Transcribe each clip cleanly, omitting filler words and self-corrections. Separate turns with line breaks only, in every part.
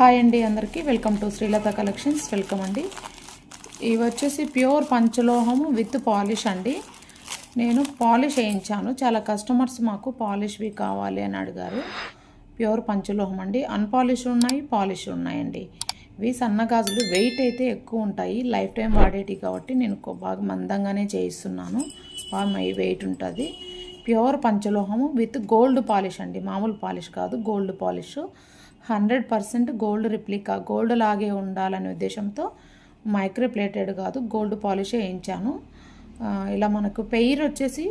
Hi అండి అందరికీ welcome to Srilatha collections. Welcome అండి. ఇవి వచ్చేసి ప్యూర్ పంచలోహము విత్ పాలిష్ అండి. నేను పాలిష్ వేయించాను. చాలా కస్టమర్స్ మాకు పాలిష్వి కావాలి అని అడిగారు. ప్యూర్ పంచలోహం అండి. అన్పాలిష్ ఉన్నాయి, పాలిష్ ఉన్నాయండి. ఇవి సన్నగాజులు వెయిట్ అయితే ఎక్కువ ఉంటాయి, లైఫ్ టైం వాడేటి కాబట్టి నేను బాగా మందంగానే చేయిస్తున్నాను. బాగా వెయిట్ ఉంటుంది. ప్యూర్ పంచలోహము విత్ గోల్డ్ పాలిష్ అండి. మామూలు పాలిష్ కాదు, gold polish. 100% gold replica, gold లాగే ఉండాలనే ఉద్దేశంతో మైక్రో ప్లేటెడ్ కాదు, గోల్డ్ పాలిష్ వేయించాను. ఇలా మనకు పెయిర్ వచ్చేసి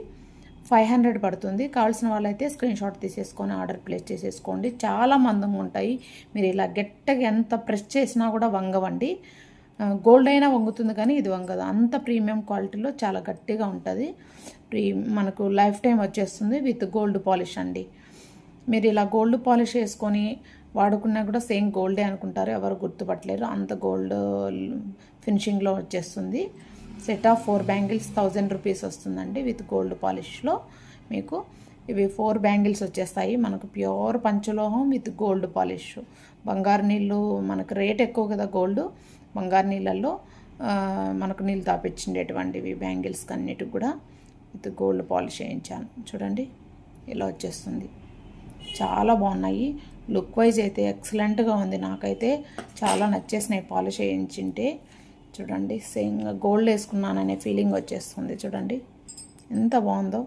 500 పడుతుంది. కావాల్సిన వాళ్ళైతే స్క్రీన్ షాట్ తీసేసుకొని ఆర్డర్ ప్లేస్ చేసేసుకోండి. చాలా మందంగా ఉంటాయి. మీరు ఇలా గట్టిగా ఎంత ప్రెస్ చేసినా కూడా వంగవండి. గోల్డ్ అయినా వంగుతుంది కానీ ఇది వంగదు. అంత ప్రీమియం క్వాలిటీలో చాలా గట్టిగా ఉంటుంది. మనకు లైఫ్ టైం వచ్చేస్తుంది విత్ గోల్డ్ పాలిష్ అండి. మీరు ఇలా గోల్డ్ పాలిష్ వేసుకొని వాడుకున్నా కూడా సేమ్ గోల్డే అనుకుంటారు, ఎవరు గుర్తుపట్టలేరు. అంత గోల్డ్ ఫినిషింగ్లో వచ్చేస్తుంది. సెట్ ఆఫ్ 4 బ్యాంగిల్స్ 1000 రూపీస్ వస్తుందండి విత్ గోల్డ్ పాలిష్లో. మీకు ఇవి 4 బ్యాంగిల్స్ వచ్చేస్తాయి. మనకు ప్యూర్ పంచలోహం విత్ గోల్డ్ పాలిష్. బంగారు నీళ్ళు మనకు రేట్ ఎక్కువ కదా గోల్డ్. బంగారు నీళ్ళల్లో మనకు నీళ్ళు తాపించేటువంటివి బ్యాంగిల్స్ అన్నిటికి కూడా విత్ గోల్డ్ పాలిష్ వేయించాను. చూడండి ఇలా వచ్చేస్తుంది. చాలా బాగున్నాయి. లుక్ వైజ్ అయితే ఎక్సలెంట్గా ఉంది. నాకైతే చాలా నచ్చేసినాయి పాలిష్ వేయించింటే. చూడండి సేమ్ గోల్డ్ వేసుకున్నాననే ఫీలింగ్ వచ్చేస్తుంది. చూడండి ఎంత బాగుందో.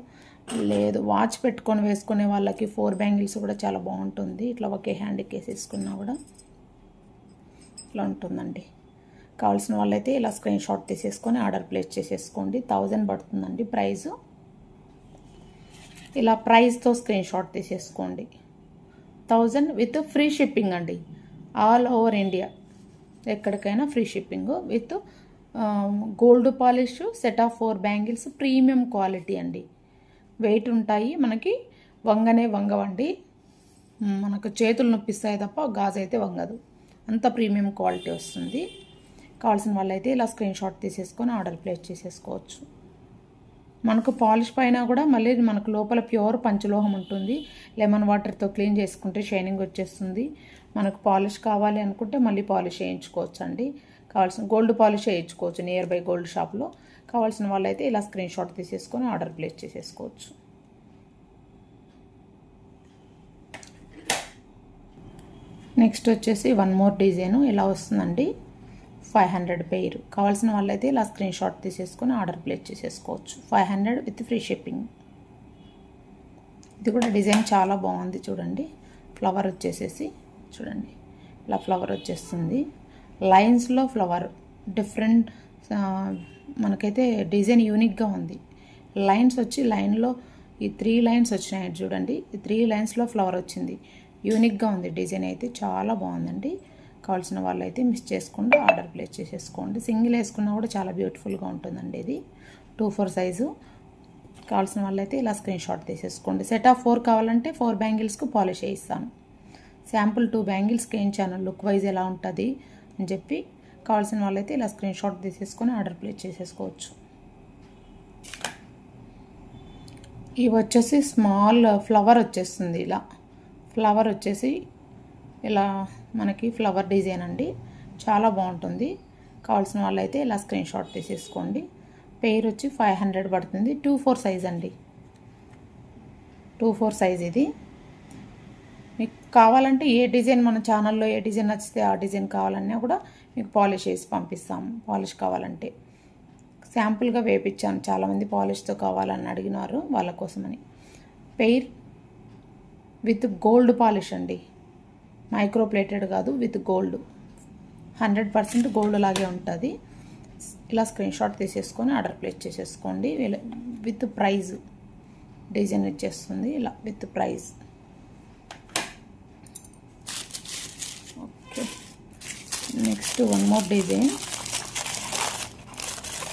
లేదు వాచ్ పెట్టుకొని వేసుకునే వాళ్ళకి 4 బ్యాంగిల్స్ కూడా చాలా బాగుంటుంది. ఇట్లా ఒకే హ్యాండ్కి వేసేసుకున్నా కూడా ఇట్లా ఉంటుందండి. కావాల్సిన వాళ్ళైతే ఇలా స్క్రీన్ షాట్ తీసేసుకొని ఆర్డర్ ప్లేస్ చేసేసుకోండి. 1000 పడుతుందండి ప్రైజు. ఇలా ప్రైస్తో స్క్రీన్ షాట్ తీసేసుకోండి. 1000 విత్ ఫ్రీ షిప్పింగ్ అండి. ఆల్ ఓవర్ ఇండియా ఎక్కడికైనా free shipping with gold polish. Set of 4 bangles premium quality అండి. వెయిట్ ఉంటాయి, మనకి వంగవండి. మనకు చేతులు నొప్పిస్తాయి తప్ప గాజు అయితే వంగదు. అంత ప్రీమియం క్వాలిటీ వస్తుంది. కావాల్సిన వాళ్ళైతే ఇలా స్క్రీన్ షాట్ తీసేసుకొని ఆర్డర్ ప్లేస్ చేసేసుకోవచ్చు. మనకు పాలిష్ పైన కూడా మళ్ళీ మనకు లోపల ప్యూర్ పంచలోహం ఉంటుంది. లెమన్ వాటర్తో క్లీన్ చేసుకుంటే షైనింగ్ వచ్చేస్తుంది. మనకు పాలిష్ కావాలి అనుకుంటే మళ్ళీ పాలిష్ వేయించుకోవచ్చు అండి. కావాల్సిన గోల్డ్ పాలిష్ వేయించుకోవచ్చు నియర్ బై గోల్డ్ షాప్లో. కావాల్సిన వాళ్ళైతే ఇలా స్క్రీన్ షాట్ తీసేసుకొని ఆర్డర్ ప్లేస్ చేసేసుకోవచ్చు. నెక్స్ట్ వచ్చేసి వన్ మోర్ డిజైను ఇలా వస్తుందండి. 500 పెయిర్. కావాల్సిన వాళ్ళైతే ఇలా స్క్రీన్ షాట్ తీసేసుకొని ఆర్డర్ ప్లేస్ చేసేసుకోవచ్చు. 500 విత్ ఫ్రీ షిప్పింగ్. ఇది కూడా డిజైన్ చాలా బాగుంది. చూడండి ఫ్లవర్ వచ్చేసేసి చూడండి ఇలా ఫ్లవర్ వచ్చేస్తుంది. లైన్స్లో ఫ్లవర్ డిఫరెంట్. మనకైతే డిజైన్ యూనిక్గా ఉంది. లైన్స్ వచ్చి లైన్లో ఈ 3 లైన్స్ వచ్చినాయి చూడండి. ఈ 3 లైన్స్లో ఫ్లవర్ వచ్చింది. యూనిక్గా ఉంది. డిజైన్ అయితే చాలా బాగుందండి. కావాల్సిన వాళ్ళైతే మిస్ చేసుకుంటూ ఆర్డర్ ప్లేస్ చేసేసుకోండి. సింగిల్ వేసుకున్నా కూడా చాలా బ్యూటిఫుల్గా ఉంటుందండి. ఇది 2-4 సైజు. కావాల్సిన వాళ్ళైతే ఇలా స్క్రీన్ షాట్ తీసేసుకోండి. సెట్ ఆఫ్ 4 కావాలంటే 4 బ్యాంగిల్స్కు పాలిష్ వేయిస్తాను. శాంపుల్ 2 బ్యాంగిల్స్కి వేయించాను లుక్ వైజ్ ఎలా ఉంటుంది అని చెప్పి. కావాల్సిన వాళ్ళైతే ఇలా స్క్రీన్ షాట్ తీసేసుకొని ఆర్డర్ ప్లేస్ చేసేసుకోవచ్చు. ఇవి వచ్చేసి స్మాల్ ఫ్లవర్ వచ్చేస్తుంది. ఇలా ఫ్లవర్ వచ్చేసి ఇలా మనకి ఫ్లవర్ డిజైన్ అండి. చాలా బాగుంటుంది. కావాల్సిన వాళ్ళైతే ఇలా స్క్రీన్ షాట్ తీసేసుకోండి. పెయిర్ వచ్చి 500 పడుతుంది. 2-4 సైజ్ అండి. 2-4 సైజ్ ఇది. మీకు కావాలంటే ఏ డిజైన్ మన ఛానల్లో ఏ డిజైన్ నచ్చితే ఆ డిజైన్ కావాలన్నా కూడా మీకు పాలిష్ వేసి పంపిస్తాము. పాలిష్ కావాలంటే శాంపుల్గా వేపించాను. చాలామంది పాలిష్తో కావాలని అడిగినారు, వాళ్ళ కోసమని. పెయిర్ విత్ గోల్డ్ పాలిష్ అండి. మైక్రో ప్లేటెడ్ కాదు, విత్ గోల్డ్. 100% గోల్డ్ లాగే ఉంటుంది. ఇలా స్క్రీన్ షాట్ తీసేసుకొని ఆర్డర్ ప్లేస్ చేసేసుకోండి. విత్ ప్రైజ్ డిజైన్ వచ్చేస్తుంది. ఇలా with price. Okay next one more design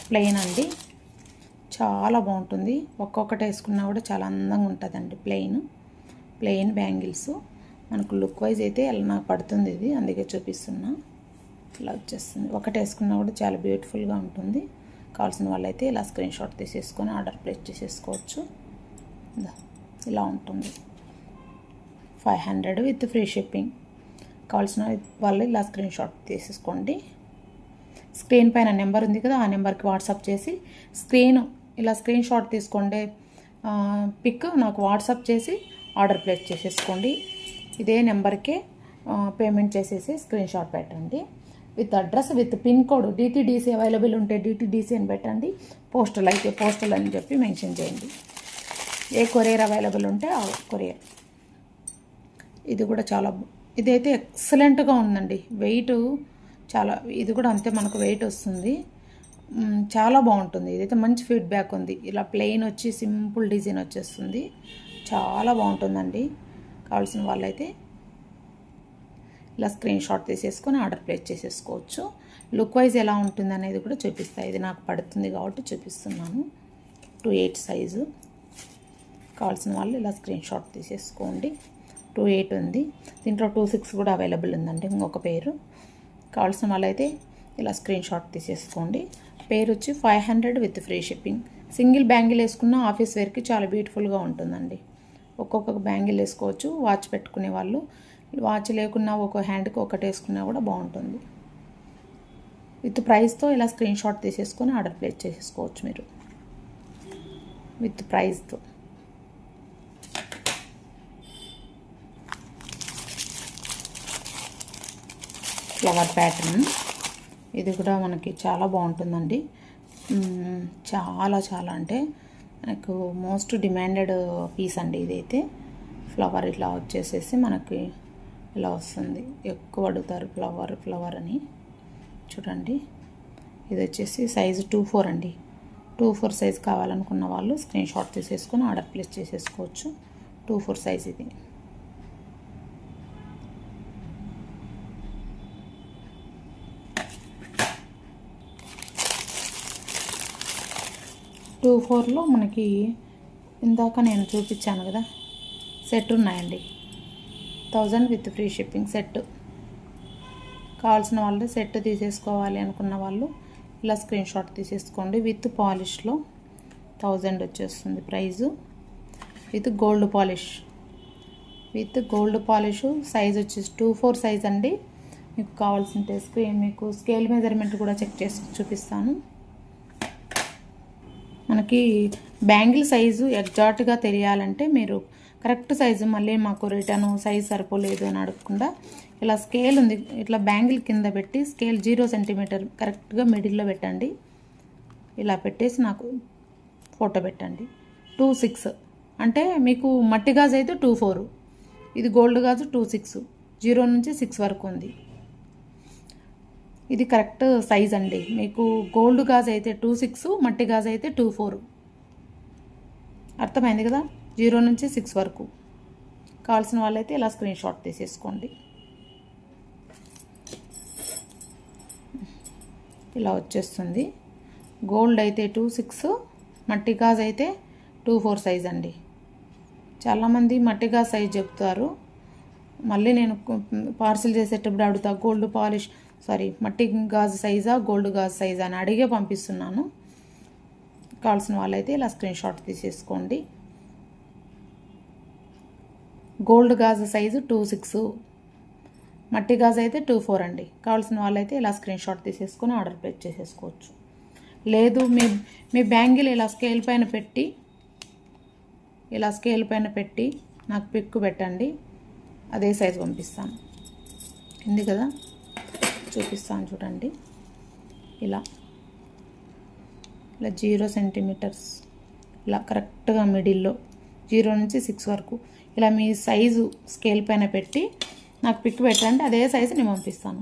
plain అండి. చాలా బాగుంటుంది. ఒక్కొక్కటి వేసుకున్నా కూడా చాలా అందంగా ఉంటుందండి. Plain bangles. మనకు లుక్ వైజ్ అయితే ఎలా నాకు పడుతుంది ఇది, అందుకే చూపిస్తున్నా. ఇలా వచ్చేస్తుంది. ఒకటి వేసుకున్నా కూడా చాలా బ్యూటిఫుల్గా ఉంటుంది. కావాల్సిన వాళ్ళైతే ఇలా స్క్రీన్ షాట్ తీసేసుకొని ఆర్డర్ ప్లేస్ చేసేసుకోవచ్చు. ఇలా ఉంటుంది. 500 విత్ ఫ్రీ షిప్పింగ్. కావాల్సిన వాళ్ళు ఇలా స్క్రీన్ షాట్ తీసేసుకోండి. స్క్రీన్ పైన నెంబర్ ఉంది కదా, ఆ నెంబర్కి వాట్సాప్ చేసి ఇలా స్క్రీన్ షాట్ తీసుకోండి. పిక్ నాకు వాట్సాప్ చేసి ఆర్డర్ ప్లేస్ చేసేసుకోండి. ఇదే నెంబర్కే పేమెంట్ చేసేసి స్క్రీన్ షాట్ పెట్టండి. With address with pin code DTDC available ఉంటే DTDC అని పెట్టండి. పోస్టల్ అయితే పోస్టల్ అని చెప్పి మెన్షన్ చేయండి. ఏ కొరియర్ అవైలబుల్ ఉంటే ఆ కొరియర్. ఇది కూడా ఇదైతే ఎక్సలెంట్గా ఉందండి. వెయిట్ ఇది కూడా అంతే మనకు వెయిట్ వస్తుంది. చాలా బాగుంటుంది. ఇదైతే మంచి ఫీడ్బ్యాక్ ఉంది. ఇలా ప్లెయిన్ వచ్చి సింపుల్ డిజైన్ వచ్చేస్తుంది. చాలా బాగుంటుందండి. కావాల్సిన వాళ్ళైతే ఇలా స్క్రీన్ షాట్ తీసేసుకొని ఆర్డర్ ప్లేస్ చేసేసుకోవచ్చు. లుక్ వైజ్ ఎలా ఉంటుంది అనేది కూడా చూపిస్తాయి. ఇది నాకు పడుతుంది కాబట్టి చూపిస్తున్నాను. 2/8 సైజు. కావాల్సిన వాళ్ళు ఇలా స్క్రీన్ షాట్ తీసేసుకోండి. 2/8 ఉంది. దీంట్లో 2/6 కూడా అవైలబుల్ ఉందండి, ఇంకొక పేరు. కావాల్సిన వాళ్ళైతే ఇలా స్క్రీన్ షాట్ తీసేసుకోండి. పేరు వచ్చి 500 with free shipping. Single bangle వేసుకున్న ఆఫీస్ వేర్కి చాలా బ్యూటిఫుల్గా ఉంటుందండి. ఒక్కొక్క బ్యాంగిల్ వేసుకోవచ్చు. వాచ్ పెట్టుకునే వాళ్ళు, వాచ్ లేకున్నా ఒక హ్యాండ్కి ఒకటి వేసుకున్నా కూడా బాగుంటుంది. విత్ ప్రైస్తో ఇలా స్క్రీన్ షాట్ తీసేసుకొని ఆర్డర్ ప్లేస్ చేసేసుకోవచ్చు మీరు. విత్ ప్రైస్తో ఫ్లవర్ ప్యాటర్న్. ఇది కూడా మనకి చాలా బాగుంటుందండి. చాలా అంటే నాకు మోస్ట్ డిమాండెడ్ పీస్ అండి ఇదైతే. ఫ్లవర్ ఇట్లా వచ్చేసేసి మనకి ఇలా వస్తుంది. ఎక్కువ అడుగుతారు ఫ్లవర్ అని. చూడండి, ఇది వచ్చేసి సైజు 2/4 అండి. 2/4 సైజ్ కావాలనుకున్న వాళ్ళు స్క్రీన్ షాట్ తీసేసుకొని ఆర్డర్ ప్లేస్ చేసేసుకోవచ్చు. 2/4 సైజ్ ఇది. టూ ఫోర్లో మనకి ఇందాక నేను చూపించాను కదా, సెట్ ఉన్నాయండి. 1000 విత్ ఫ్రీ షిప్పింగ్ సెట్. కావాల్సిన వాళ్ళు సెట్ తీసేసుకోవాలి అనుకున్న వాళ్ళు ఇలా స్క్రీన్ షాట్ తీసేసుకోండి. విత్ పాలిష్లో 1000 వచ్చేస్తుంది price. With gold polish size వచ్చేసి 2/4 సైజ్ అండి. మీకు కావాల్సింటే మీకు స్కేల్ మెజర్మెంట్ కూడా చెక్ చేసి చూపిస్తాను. మనకి బ్యాంగిల్ సైజు ఎగ్జాక్ట్గా తెలియాలంటే మీరు కరెక్ట్ సైజు మళ్ళీ మాకు రిటర్న్ సైజ్ సరిపోలేదు అని అడగకుండా ఇలా స్కేల్ ఉంది, ఇట్లా బ్యాంగిల్ కింద పెట్టి స్కేల్ 0 సెంటీమీటర్ కరెక్ట్గా మిడిల్లో పెట్టండి. ఇలా పెట్టేసి నాకు ఫోటో పెట్టండి. 2/6 అంటే మీకు మట్టి గాజు అయితే 2/4, ఇది గోల్డ్ గాజు 2/6, 0 నుంచి 6 వరకు ఉంది. ఇది కరెక్ట్ సైజ్ అండి. మీకు గోల్డ్ గాజు అయితే 2/6, మట్టి గాజు అయితే 2/4. అర్థమైంది కదా, 0 నుంచి 6 వరకు. కావాల్సిన వాళ్ళైతే ఇలా స్క్రీన్ షాట్ తీసేసుకోండి. ఇలా వచ్చేస్తుంది. గోల్డ్ అయితే 2/6, మట్టి గాజు అయితే 2/4 సైజ్ అండి. చాలామంది మట్టి గాజు సైజ్ చెప్తారు. మళ్ళీ నేను పార్సిల్ చేసేటప్పుడు అడుగుతా మట్టి గాజు సైజా గోల్డ్ గాజు సైజా అని అడిగే పంపిస్తున్నాను. కావాల్సిన వాళ్ళైతే ఇలా స్క్రీన్ షాట్ తీసేసుకోండి. గోల్డ్ గాజు సైజు 2/6, మట్టి గాజు అయితే 2/4 అండి. కావాల్సిన వాళ్ళైతే ఇలా స్క్రీన్ షాట్ తీసేసుకొని ఆర్డర్ ప్లేస్ చేసేసుకోవచ్చు. లేదు మీ బ్యాంగిల్ ఇలా స్కేల్ పైన పెట్టి నాకు పిక్ పెట్టండి, అదే సైజు పంపిస్తాను. ఉంది కదా, చూపిస్తాను చూడండి. ఇలా 0 సెంటీమీటర్స్ ఇలా కరెక్ట్గా మిడిల్లో 0 నుంచి 6 వరకు ఇలా మీ సైజు స్కేల్ పైన పెట్టి నాకు పిక్ పెట్టండి, అదే సైజు నేను పంపిస్తాను.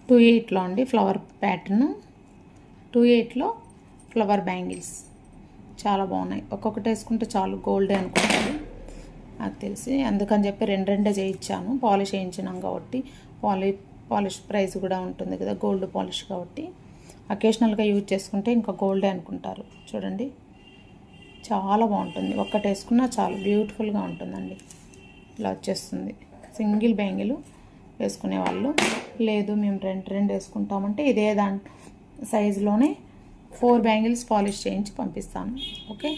2/8లో అండి ఫ్లవర్ ప్యాటర్న్. 2/8లో ఫ్లవర్ బ్యాంగిల్స్ చాలా బాగున్నాయి. ఒక్కొక్కటి వేసుకుంటే చాలు గోల్డే అనుకుంటారు నాకు తెలిసి, అందుకని చెప్పి 2 చేయించాను. పాలిష్ వేయించినాం కాబట్టి పాలిష్ ప్రైస్ కూడా ఉంటుంది కదా, గోల్డ్ పాలిష్ కాబట్టి. అకేషనల్గా యూజ్ చేసుకుంటే ఇంకా గోల్డే అనుకుంటారు. చూడండి, చాలా బాగుంటుంది. ఒక్కటి వేసుకున్నా చాలు, బ్యూటిఫుల్గా ఉంటుందండి. ఇలా వచ్చేస్తుంది. సింగిల్ బ్యాంగిల్ వేసుకునే వాళ్ళు, లేదు మేము 2 వేసుకుంటామంటే ఇదే సైజులోనే 4 బ్యాంగిల్స్ పాలిష్ చేయించి పంపిస్తాను. ఓకే,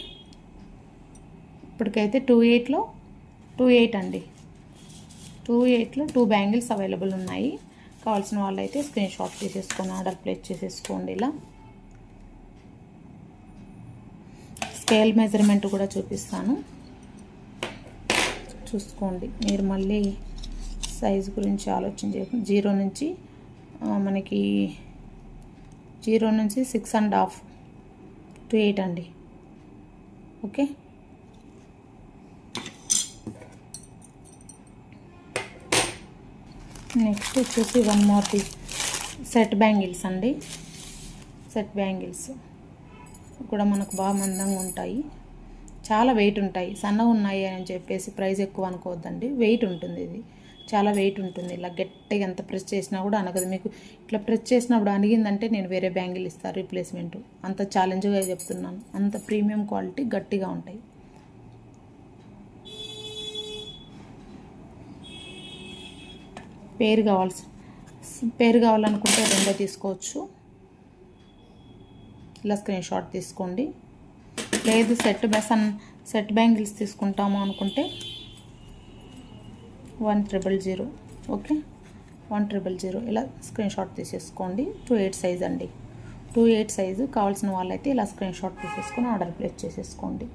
ఇప్పటికైతే 2/8లో 28 అండి. 28లో 2 బ్యాంగిల్స్ అవైలబుల్ ఉన్నాయి. కావాల్సిన వాళ్ళు అయితే స్క్రీన్ షాట్ తీసేసుకొని ఆర్డర్ ప్లేస్ చేసేసుకోండి. ఇలా స్కేల్ మెజర్మెంట్ కూడా చూపిస్తాను, చూసుకోండి. మీరు మళ్ళీ సైజు గురించి ఆలోచించే 0 నుంచి మనకి 0 నుంచి 6.5 to 8 అండి. ఓకే, నెక్స్ట్ వచ్చేసి వన్ మోర్ సెట్ బ్యాంగిల్స్ అండి. సెట్ బ్యాంగిల్స్ కూడా మనకు బాగా మందంగా ఉంటాయి, చాలా వెయిట్ ఉంటాయి. సన్నగా ఉన్నాయి అని చెప్పేసి ప్రైస్ ఎక్కువ అనుకోవద్దండి, వెయిట్ ఉంటుంది. ఇది చాలా వెయిట్ ఉంటుంది. ఇలా గట్టిగా ఎంత ప్రెస్ చేసినా కూడా అనగదు. మీకు ఇట్లా ప్రెస్ చేసినప్పుడు అనిగిందంటే నేను వేరే బ్యాంగిల్ ఇస్తాను రీప్లేస్మెంట్. అంత ఛాలెంజ్గా చెప్తున్నాను, అంత ప్రీమియం క్వాలిటీ, గట్టిగా ఉంటాయి. పేరు కావాలనుకుంటే రెండో తీసుకోవచ్చు. ఇలా స్క్రీన్ షాట్ తీసుకోండి. లేదు సెట్ బ్యాంగిల్స్ తీసుకుంటాము అనుకుంటే 100. ఓకే, 100 ఇలా స్క్రీన్ షాట్ తీసేసుకోండి. 28 సైజ్ అండి. 28 సైజు కావాల్సిన వాళ్ళైతే ఇలా స్క్రీన్ షాట్ తీసేసుకొని ఆర్డర్ ప్లేస్ చేసేసుకోండి.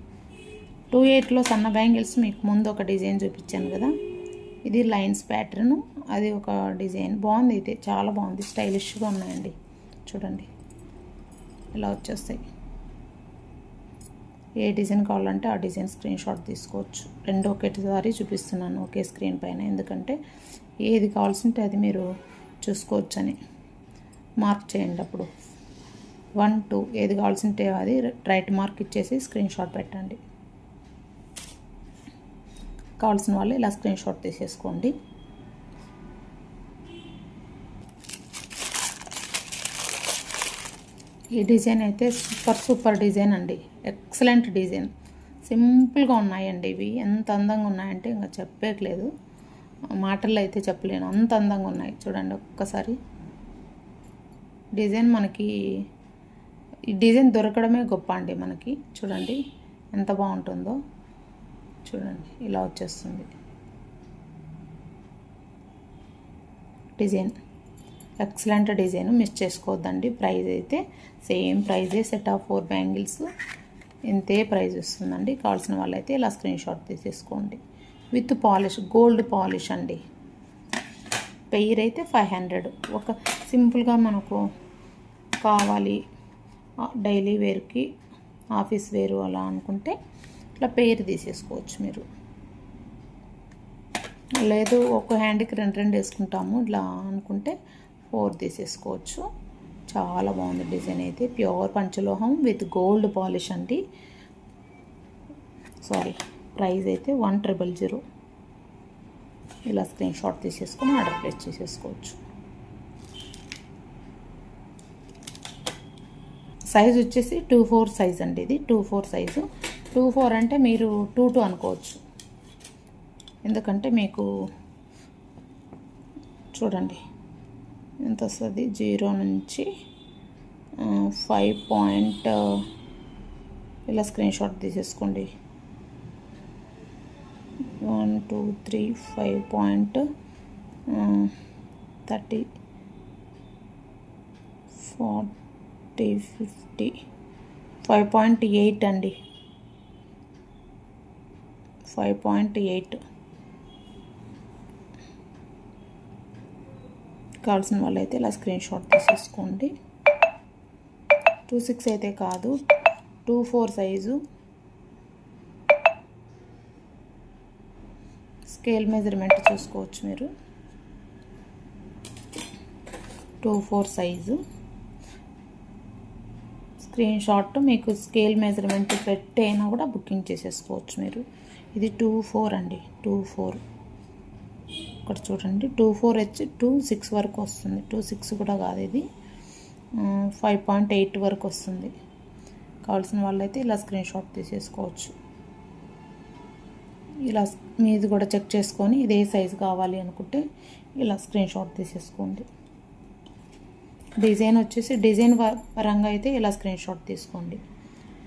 28లో సన్న బ్యాంగిల్స్ మీకు ముందు ఒక డిజైన్ చూపించాను కదా, ఇది లైన్స్ ప్యాటర్న్, అది ఒక డిజైన్ బాగుంది. అయితే చాలా బాగుంది, స్టైలిష్గా ఉన్నాయండి. చూడండి ఇలా వచ్చేస్తాయి. ఏ డిజైన్ కావాలంటే ఆ డిజైన్ స్క్రీన్ షాట్ తీసుకోవచ్చు. రెండు ఒకేసారి చూపిస్తున్నాను ఒకే స్క్రీన్ పైన, ఎందుకంటే ఏది కావాల్సింటే అది మీరు చూసుకోవచ్చని. మార్క్ చేయండి, అప్పుడు 1, 2 ఏది కావాల్సింటే అది రైట్ మార్క్ ఇచ్చేసి స్క్రీన్ షాట్ పెట్టండి. కావాల్సిన వాళ్ళు ఇలా స్క్రీన్ షాట్ తీసేసుకోండి. ఈ డిజైన్ అయితే సూపర్ డిజైన్ అండి, ఎక్సలెంట్ డిజైన్. సింపుల్గా ఉన్నాయండి ఇవి. ఎంత అందంగా ఉన్నాయంటే ఇంకా చెప్పేయట్లేదు, మాటల్లో అయితే చెప్పలేను, అంత అందంగా ఉన్నాయి. చూడండి ఒక్కసారి డిజైన్. మనకి ఈ డిజైన్ దొరకడమే గొప్ప అండి మనకి. చూడండి ఎంత బాగుంటుందో. చూడండి ఇలా వచ్చేస్తుంది డిజైన్, ఎక్సలెంట్ డిజైన్. మిస్ చేసుకోవద్దండి. ప్రైస్ అయితే సేమ్ ప్రైజే, సెట్ ఆఫ్ 4 బ్యాంగిల్స్ ఇంతే ప్రైస్ వస్తుందండి. కావాల్సిన వాళ్ళైతే ఇలా స్క్రీన్ షాట్ తీసేసుకోండి. విత్ పాలిష్, గోల్డ్ పాలిష్ అండి. పెయిర్ అయితే 500. ఒక సింపుల్గా మనకు కావాలి డైలీ వేర్కి, ఆఫీస్ వేరు అలా అనుకుంటే ఇట్లా పెయిర్ తీసేసుకోవచ్చు మీరు. లేదు ఒక హ్యాండ్కి 2 వేసుకుంటాము ఇట్లా అనుకుంటే 4 తీసేసుకోవచ్చు. చాలా బాగుంది డిజైన్ అయితే. ప్యూర్ పంచలోహం విత్ గోల్డ్ పాలిష్ అండి. ప్రైస్ అయితే 100. ఇలా స్క్రీన్ షాట్ తీసేసుకొని ఆర్డర్ ప్లేస్ చేసేసుకోవచ్చు. సైజ్ వచ్చేసి 24 సైజ్ అండి. ఇది 24 సైజు. 24 అంటే మీరు 22 అనుకోవచ్చు, ఎందుకంటే మీకు చూడండి ఎంత వస్తుంది. 0 నుంచి 5 ఇలా స్క్రీన్ షాట్ తీసేసుకోండి. 1, 2, 3, 5.30, 40, 50, 5.8 అండి. 5.8 కావాల్సిన వాళ్ళైతే ఇలా స్క్రీన్ షాట్ తీసేసుకోండి. 26 అయితే కాదు, 24 సైజు. స్కేల్ మెజర్మెంట్ చూసుకోవచ్చు మీరు. 24 సైజు స్క్రీన్ షాట్ మీకు స్కేల్ మెజర్మెంట్ పెట్టైనా కూడా బుకింగ్ చేసేసుకోవచ్చు మీరు. ఇది 24 అండి. 24 ఇక్కడ చూడండి. 24 వచ్చి 26 వరకు వస్తుంది. 26 కూడా కాదు, ఇది 5.8 వరకు వస్తుంది. కావాల్సిన వాళ్ళైతే ఇలా స్క్రీన్ షాట్ తీసేసుకోవచ్చు. ఇలా మీది కూడా చెక్ చేసుకొని ఇదే సైజు కావాలి అనుకుంటే ఇలా స్క్రీన్ షాట్ తీసేసుకోండి. డిజైన్ వచ్చేసి డిజైన్ పరంగా అయితే ఇలా స్క్రీన్ షాట్ తీసుకోండి.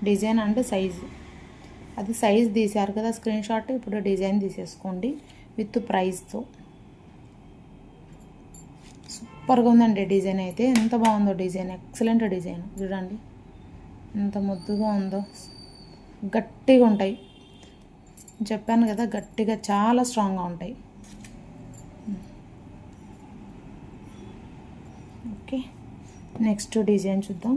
డిజైన్ అండ్ సైజు అది సైజ్ తీశారు కదా స్క్రీన్ షాట్, ఇప్పుడు డిజైన్ తీసేసుకోండి విత్ ప్రైస్తో. సూపర్గా ఉందండి డిజైన్ అయితే, ఎంత బాగుందో డిజైన్, ఎక్సలెంట్ డిజైన్ చూడండి ఎంత ముద్దుగా ఉందో. గట్టిగా ఉంటాయి, చెప్పాను కదా గట్టిగా చాలా స్ట్రాంగ్గా ఉంటాయి. ఓకే, నెక్స్ట్ డిజైన్ చూద్దాం.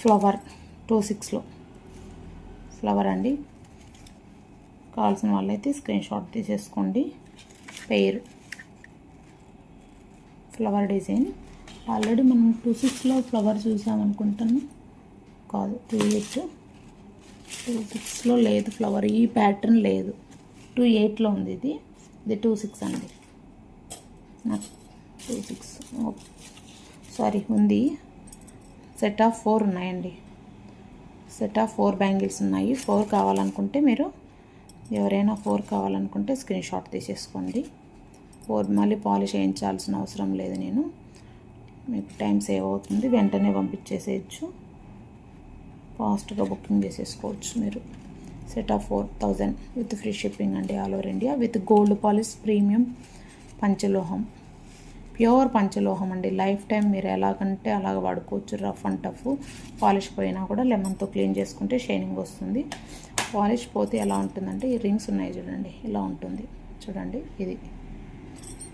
ఫ్లవర్ 2/6లో ఫ్లవర్ అండి. కావాల్సిన వాళ్ళైతే స్క్రీన్ షాట్ తీసేసుకోండి. పెయిర్ ఫ్లవర్ డిజైన్ ఆల్రెడీ మనం 2/6లో ఫ్లవర్ చూసామనుకుంటాను, కాదు 2/6లో లేదు ఫ్లవర్, ఈ ప్యాటర్న్ లేదు, 2/8లో ఉంది. ఇది 2/6 అండి, నాకు 2/6 సారీ ఉంది. సెట్ ఆఫ్ 4 ఉన్నాయండి, సెట్ ఆఫ్ 4 బ్యాంగిల్స్ ఉన్నాయి. 4 కావాలనుకుంటే మీరు ఎవరైనా 4 కావాలనుకుంటే స్క్రీన్ షాట్ తీసేసుకోండి. 4 మళ్ళీ పాలిష్ వేయించాల్సిన అవసరం లేదు, నేను మీకు టైం సేవ్ అవుతుంది, వెంటనే పంపించేసేయచ్చు, ఫాస్ట్గా బుకింగ్ చేసేసుకోవచ్చు మీరు. Set of 4000 with free shipping అండి, all over India, with gold polish premium పంచలోహం, ప్యూర్ పంచలోహం అండి. లైఫ్ టైం మీరు ఎలాగంటే అలాగ వాడుకోవచ్చు. రఫ్ అండ్ టఫ్ పాలిష్ పోయినా కూడా లెమన్తో క్లీన్ చేసుకుంటే షైనింగ్ వస్తుంది. పాలిష్ పోతే ఎలా ఉంటుందంటే, ఈ రింగ్స్ ఉన్నాయి చూడండి, ఇలా ఉంటుంది చూడండి. ఇది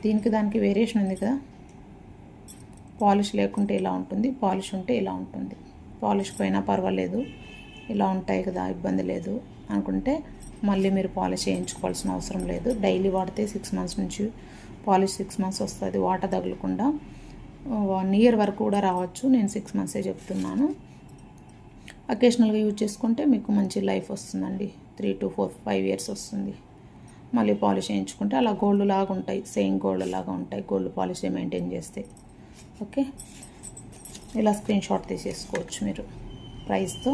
దీనికి దానికి వేరియేషన్ ఉంది కదా, పాలిష్ లేకుంటే ఇలా ఉంటుంది, పాలిష్ ఉంటే ఇలా ఉంటుంది. పాలిష్ పోయినా పర్వాలేదు, ఇలా ఉంటాయి కదా ఇబ్బంది లేదు అనుకుంటే మళ్ళీ మీరు పాలిష్ చేయించుకోవాల్సిన అవసరం లేదు. డైలీ వాడితే 6 మంత్స్ నుంచి పాలిష్ 6 మంత్స్ వస్తుంది, వాటర్ తగలకుండా 1 ఇయర్ వరకు కూడా రావచ్చు. నేను 6 మంత్సే చెప్తున్నాను. అకేషనల్గా యూజ్ చేసుకుంటే మీకు మంచి లైఫ్ వస్తుందండి, 3 to 4 5 ఇయర్స్ వస్తుంది. మళ్ళీ పాలిష్ చేయించుకుంటే అలా గోల్డ్ లాగా ఉంటాయి, సేమ్ గోల్డ్ లాగా ఉంటాయి, గోల్డ్ పాలిష్ మెయింటైన్ చేస్తే. ఓకే, ఇలా స్క్రీన్ షాట్ తీసేసుకోవచ్చు మీరు ప్రైస్తో.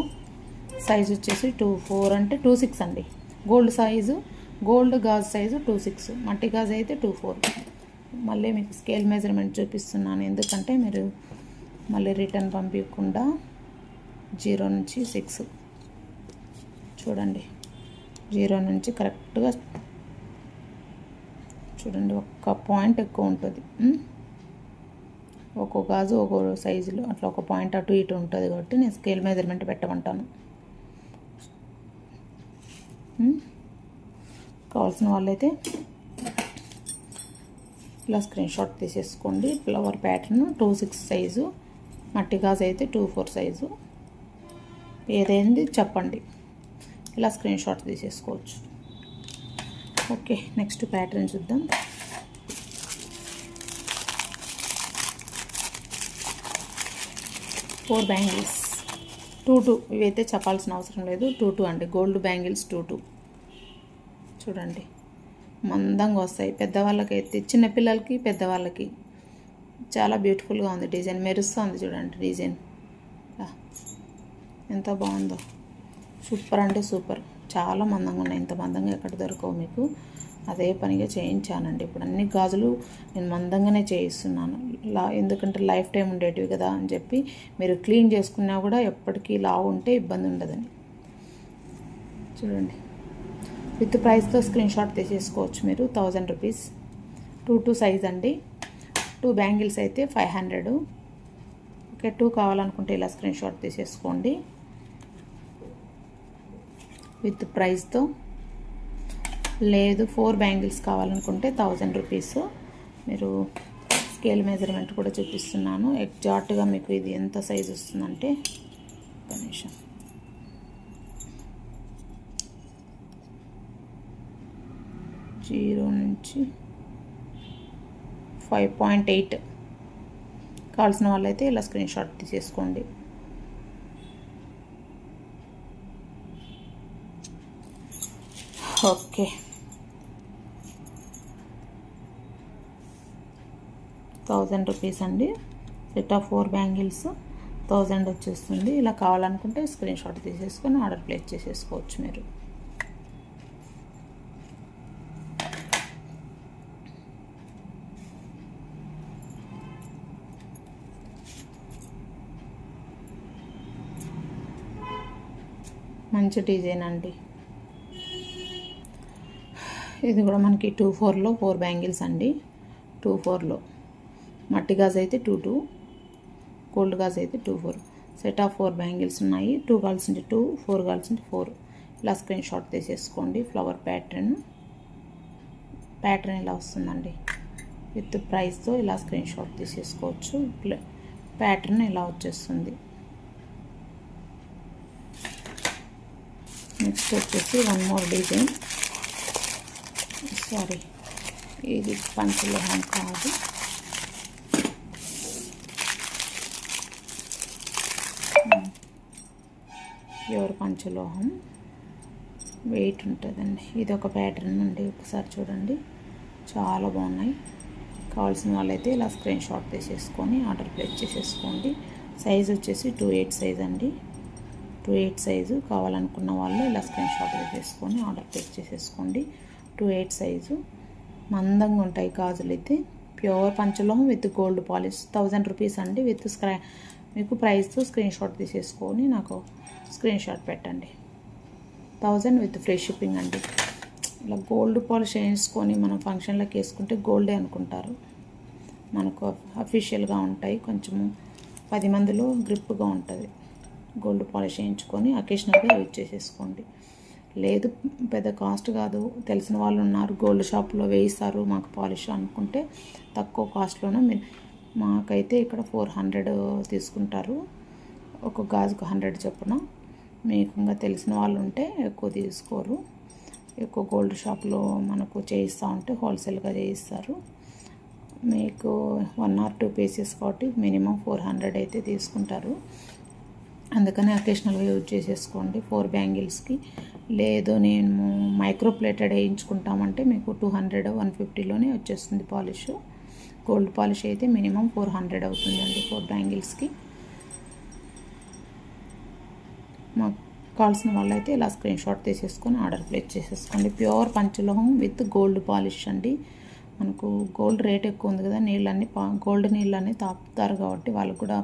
సైజ్ వచ్చేసి 2/4 అంటే 2/6 అండి. గోల్డ్ సైజు, గోల్డ్ గాజు సైజు 2/6, మట్టి గాజు అయితే 2/4. మళ్ళీ మీకు స్కేల్ మెజర్మెంట్ చూపిస్తున్నాను, ఎందుకంటే మీరు మళ్ళీ రిటర్న్ పంపించకుండా. 0 నుంచి 6 చూడండి, 0 నుంచి కరెక్ట్గా చూడండి, ఒక్క పాయింట్ ఎక్కువ ఉంటుంది. ఒక్కో గాజు ఒక్కో సైజులో అట్లా ఒక పాయింట్ అటు ఇటు ఉంటుంది, కాబట్టి నేను స్కేల్ మెజర్మెంట్ పెట్టమంటాను. కావాల్సిన వాళ్ళైతే ఇలా స్క్రీన్ షాట్ తీసేసుకోండి. ఫ్లవర్ ప్యాటర్న్ 2/6 సైజు, మట్టి గాజు అయితే 2/4 సైజు, ఏదైంది చెప్పండి, ఇలా స్క్రీన్ షాట్ తీసేసుకోవచ్చు. ఓకే, నెక్స్ట్ ప్యాటర్న్ చూద్దాం. ఫోర్ బ్యాంగిల్స్ 2/2, ఇవైతే చెప్పాల్సిన అవసరం లేదు. 2/2 అండి, గోల్డ్ బ్యాంగిల్స్ 2/2 చూడండి, మందంగా వస్తాయి. పెద్దవాళ్ళకైతే, చిన్నపిల్లలకి పెద్దవాళ్ళకి చాలా బ్యూటిఫుల్గా ఉంది డిజైన్, మెరుస్తుంది చూడండి డిజైన్ ఎంత బాగుందో. సూపర్ అంటే సూపర్, చాలా మందంగా ఉన్నాయి, ఇంత మందంగా ఎక్కడ దొరకవు మీకు. అదే పనిగా చేయించానండి. ఇప్పుడు అన్ని గాజులు నేను మందంగానే చేయిస్తున్నాను, ఎందుకంటే లైఫ్ టైం ఉండేటివి కదా అని చెప్పి. మీరు క్లీన్ చేసుకున్నా కూడా ఎప్పటికీ లావు ఉంటే ఇబ్బంది ఉండదని. చూడండి, విత్ ప్రైస్తో స్క్రీన్ షాట్ తీసేసుకోవచ్చు మీరు. 1000 రూపీస్, 2/2 సైజ్ అండి. 2 బ్యాంగిల్స్ అయితే 500. ఓకే, 2 కావాలనుకుంటే ఇలా స్క్రీన్ షాట్ తీసేసుకోండి విత్ ప్రైస్తో. లేదు 4 బ్యాంగిల్స్ కావాలనుకుంటే 1000 రూపీస్. మీరు స్కేల్ మెజర్మెంట్ కూడా చూపిస్తున్నాను ఎగ్జాక్ట్గా మీకు. ఇది ఎంత సైజ్ వస్తుందంటే, ఒక నిమిషం, 0 నుంచి 5.8 కావాల్సిన వాళ్ళైతే ఇలా స్క్రీన్ షాట్ తీసేసుకోండి. ఓకే, 1000 రూపీస్ అండి. సెట్ ఆఫ్ 4 బ్యాంగిల్స్ 1000 వచ్చేస్తుంది. ఇలా కావాలనుకుంటే స్క్రీన్ షాట్ తీసేసుకొని ఆర్డర్ ప్లేస్ చేసేసుకోవచ్చు మీరు. మంచి డిజైన్ అండి. ఇది కూడా మనకి 2/4లో 4 బ్యాంగిల్స్ అండి. 2/4లో మట్టి గాజు అయితే 2 గోల్డ్ గాజు అయితే 2/4 సెట్ ఆఫ్ 4 బ్యాంగిల్స్ ఉన్నాయి. 2 కావాల్సింటే 2, 4 కావాల్సింటే 4. ఇలా స్క్రీన్ షాట్ తీసేసుకోండి. ఫ్లవర్ ప్యాటర్న్ ఇలా వస్తుందండి. విత్ ప్రైస్తో ఇలా స్క్రీన్ షాట్ తీసేసుకోవచ్చు. ప్యాటర్న్ ఇలా వచ్చేస్తుంది. నెక్స్ట్ వచ్చేసి వన్ మోర్ డిజైన్. సారీ, ఇది పంచలోహం కాదు, ప్యూర్ పంచలోహం. వెయిట్ ఉంటుందండి. ఇది ఒక ప్యాటర్న్ అండి. ఒకసారి చూడండి, చాలా బాగున్నాయి. కావాల్సిన వాళ్ళైతే ఇలా స్క్రీన్ షాట్ తీసేసుకొని ఆర్డర్ ప్లేస్ చేసేసుకోండి. సైజ్ వచ్చేసి 2/8 సైజ్ అండి. 2/8 సైజు కావాలనుకున్న వాళ్ళు ఇలా స్క్రీన్ షాట్ తీసేసుకొని ఆర్డర్ ప్లేస్ చేసేసుకోండి. 2/8 సైజు మందంగా ఉంటాయి గాజులు. అయితే ప్యూర్ పంచలోహం విత్ గోల్డ్ పాలిష్. 1000 రూపీస్ అండి. విత్ మీకు ప్రైస్తో స్క్రీన్ షాట్ తీసేసుకొని నాకు స్క్రీన్ షాట్ పెట్టండి. 1000 విత్ ఫ్రీ షిప్పింగ్ అండి. ఇలా గోల్డ్ పాలిష్ వేసుకొని మనం ఫంక్షన్లోకి వేసుకుంటే గోల్డే అనుకుంటారు. మనకు అఫీషియల్గా ఉంటాయి. కొంచెము 10 మందిలో గ్రిప్గా ఉంటుంది. గోల్డ్ పాలిష్ వేయించుకొని అకేషనల్గా యూజ్ చేసేసుకోండి. లేదు పెద్ద కాస్ట్ కాదు, తెలిసిన వాళ్ళు ఉన్నారు, గోల్డ్ షాప్లో వేయిస్తారు మాకు పాలిష్ అనుకుంటే తక్కువ కాస్ట్లోనే మాకైతే ఇక్కడ 400 తీసుకుంటారు. ఒక గాజుకు 100 చొప్పున. మీకు ఇంకా తెలిసిన వాళ్ళు ఉంటే ఎక్కువ తీసుకోరు. ఎక్కువ గోల్డ్ షాప్లో మనకు చేయిస్తూ ఉంటే హోల్సేల్గా చేయిస్తారు. మీకు 1 or 2 పీసెస్ కాబట్టి మినిమం 400 అయితే తీసుకుంటారు. అందుకని అకేషనల్గా యూజ్ చేసేసుకోండి. 4 బ్యాంగిల్స్కి. లేదు నేను మైక్రో ప్లేటెడ్ వేయించుకుంటామంటే మీకు 200, 150లోనే వచ్చేస్తుంది పాలిష్. గోల్డ్ పాలిష్ అయితే మినిమం 400 అవుతుందండి 4 బ్యాంగిల్స్కి. మాకు కావాల్సిన వాళ్ళైతే ఇలా స్క్రీన్ షాట్ తీసేసుకొని ఆర్డర్ ప్లేస్ చేసేసుకోండి. ప్యూర్ పంచలోహం విత్ గోల్డ్ పాలిష్ అండి. మనకు గోల్డ్ రేట్ ఎక్కువ ఉంది కదా, గోల్డ్ నీళ్ళన్నీ తాపుతారు కాబట్టి వాళ్ళకు కూడా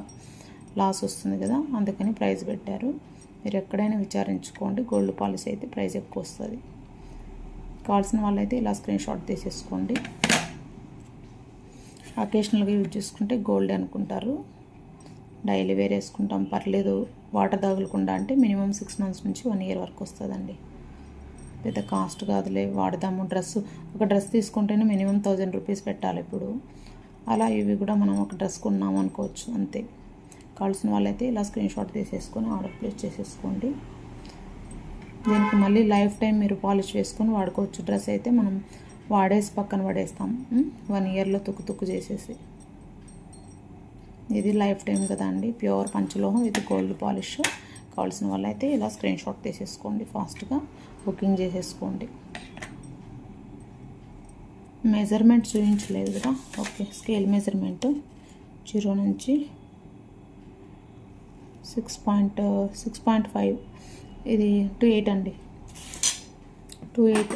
లాస్ వస్తుంది కదా, అందుకని ప్రైస్ పెట్టారు. మీరు ఎక్కడైనా విచారించుకోండి. గోల్డ్ పాలిష్ అయితే ప్రైస్ ఎక్కువ వస్తుంది. కావాల్సిన వాళ్ళైతే ఇలా స్క్రీన్ షాట్ తీసేసుకోండి. అకేషనల్గా యూజ్ చేసుకుంటే గోల్డ్ అనుకుంటారు. డైలీ వేర్ వేసుకుంటాం పర్లేదు, వాటర్ తగలకుండా అంటే మినిమం 6 months నుంచి 1 year వరకు వస్తుందండి. పెద్ద కాస్ట్ కాదులే, వాడదాము. ఒక డ్రెస్ తీసుకుంటేనే మినిమం 1000 రూపీస్ పెట్టాలి ఇప్పుడు. అలా ఇవి కూడా మనం ఒక డ్రెస్ కొన్నాము అనుకోవచ్చు, అంతే. కావాల్సిన వాళ్ళైతే ఇలా స్క్రీన్ షాట్ తీసేసుకొని ఆర్డర్ ప్లేస్ చేసేసుకోండి. దీనికి మళ్ళీ లైఫ్ టైం మీరు పాలిష్ వేసుకొని వాడుకోవచ్చు. డ్రెస్ అయితే మనం వాడేసి పక్కన పడేస్తాం 1 yearలో తుక్కు చేసేసి. ఇది లైఫ్ టైం కదా అండి. ప్యూర్ పంచలోహం ఇది గోల్డ్ పాలిష్. కావాల్సిన వాళ్ళైతే ఇలా స్క్రీన్ షాట్ తీసేసుకోండి. ఫాస్ట్గా బుకింగ్ చేసేసుకోండి. మెజర్మెంట్ చూపించలేదు కదా, ఓకే. స్కేల్ మెజర్మెంట్ 0 నుంచి 6.5. ఇది 2/8 అండి. 2/8.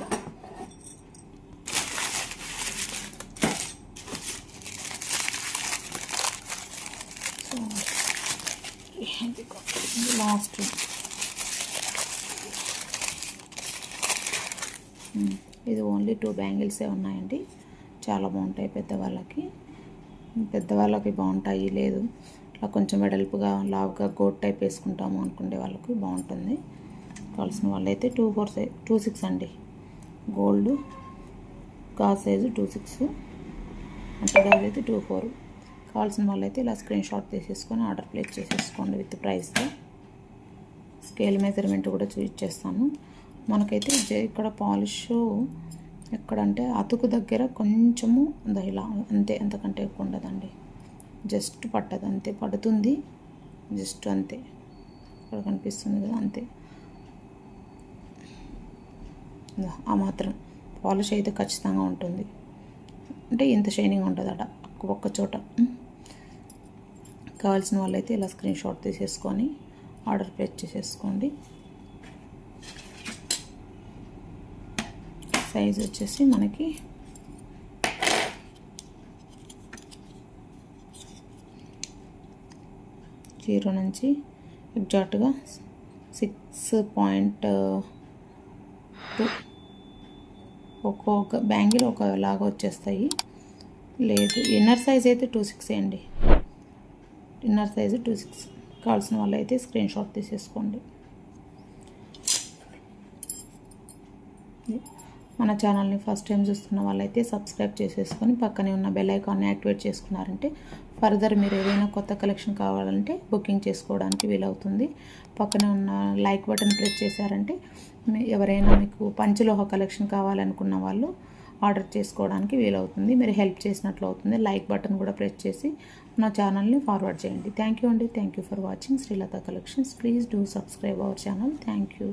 లాస్ట్ ఇది ఓన్లీ 2 బ్యాంగిల్సే ఉన్నాయండి. చాలా బాగుంటాయి పెద్దవాళ్ళకి బాగుంటాయి. లేదు ఇట్లా కొంచెం వెడల్పుగా లావుగా గోట్ టైప్ వేసుకుంటాము అనుకునే వాళ్ళకి బాగుంటుంది. కావాల్సిన వాళ్ళైతే 2/6 అండి. గోల్డ్ గాజు సైజు 2/6, అంటే గాజు అయితే 2/4. కావాల్సిన వాళ్ళైతే ఇలా స్క్రీన్ షాట్ తీసేసుకొని ఆర్డర్ ప్లేస్ చేసేసుకోండి విత్ ప్రైస్తో. స్కేల్ మెజర్మెంట్ కూడా చూపించేస్తాను. మనకైతే ఇక్కడ పాలిష్ ఎక్కడంటే అతుకు దగ్గర కొంచెము ఇలా అంతే, అంతకంటే ఎక్కువ ఉండదండి. జస్ట్ పట్టదు అంతే, పడుతుంది జస్ట్ అంతే. ఇక్కడ కనిపిస్తుంది కదా, అంతే. ఆ మాత్రం పాలిష్ అయితే ఖచ్చితంగా ఉంటుంది. అంటే ఇంత షైనింగ్ ఉంటుందట ఒక్క చోట. కావాల్సిన వాళ్ళైతే ఇలా స్క్రీన్ షాట్ తీసేసుకొని ఆర్డర్ ప్లేస్ చేసేసుకోండి. సైజ్ వచ్చేసి మనకి 0 నుంచి ఎగ్జాక్ట్గా 6.2 ఒక్కొక్క బ్యాంగిల్ ఒకలాగా వచ్చేస్తాయి. లేదు, ఇన్నర్ సైజ్ అయితే 2.6 అండి. Inner size 2.6. కావాల్సిన వాళ్ళు అయితే స్క్రీన్ షాట్ తీసేసుకోండి. మన ఛానల్ని ఫస్ట్ టైం చూస్తున్న వాళ్ళైతే సబ్స్క్రైబ్ చేసేసుకొని పక్కనే ఉన్న బెల్ ఐకాన్ని యాక్టివేట్ చేసుకున్నారంటే ఫర్దర్ మీరు ఏదైనా కొత్త కలెక్షన్ కావాలంటే బుకింగ్ చేసుకోవడానికి వీలవుతుంది. పక్కనే ఉన్న లైక్ బటన్ ప్రెస్ చేశారంటే ఎవరైనా మీకు పంచలోహ కలెక్షన్ కావాలనుకున్న వాళ్ళు ఆర్డర్ చేసుకోవడానికి వీలవుతుంది. మీరు హెల్ప్ చేసినట్లు అవుతుంది. లైక్ బటన్ కూడా ప్రెస్ చేసి నా ఛానల్ని ఫార్వర్డ్ చేయండి. థ్యాంక్ యూ అండి. Thank you for watching Srilatha collections. Please do subscribe our channel. Thank you.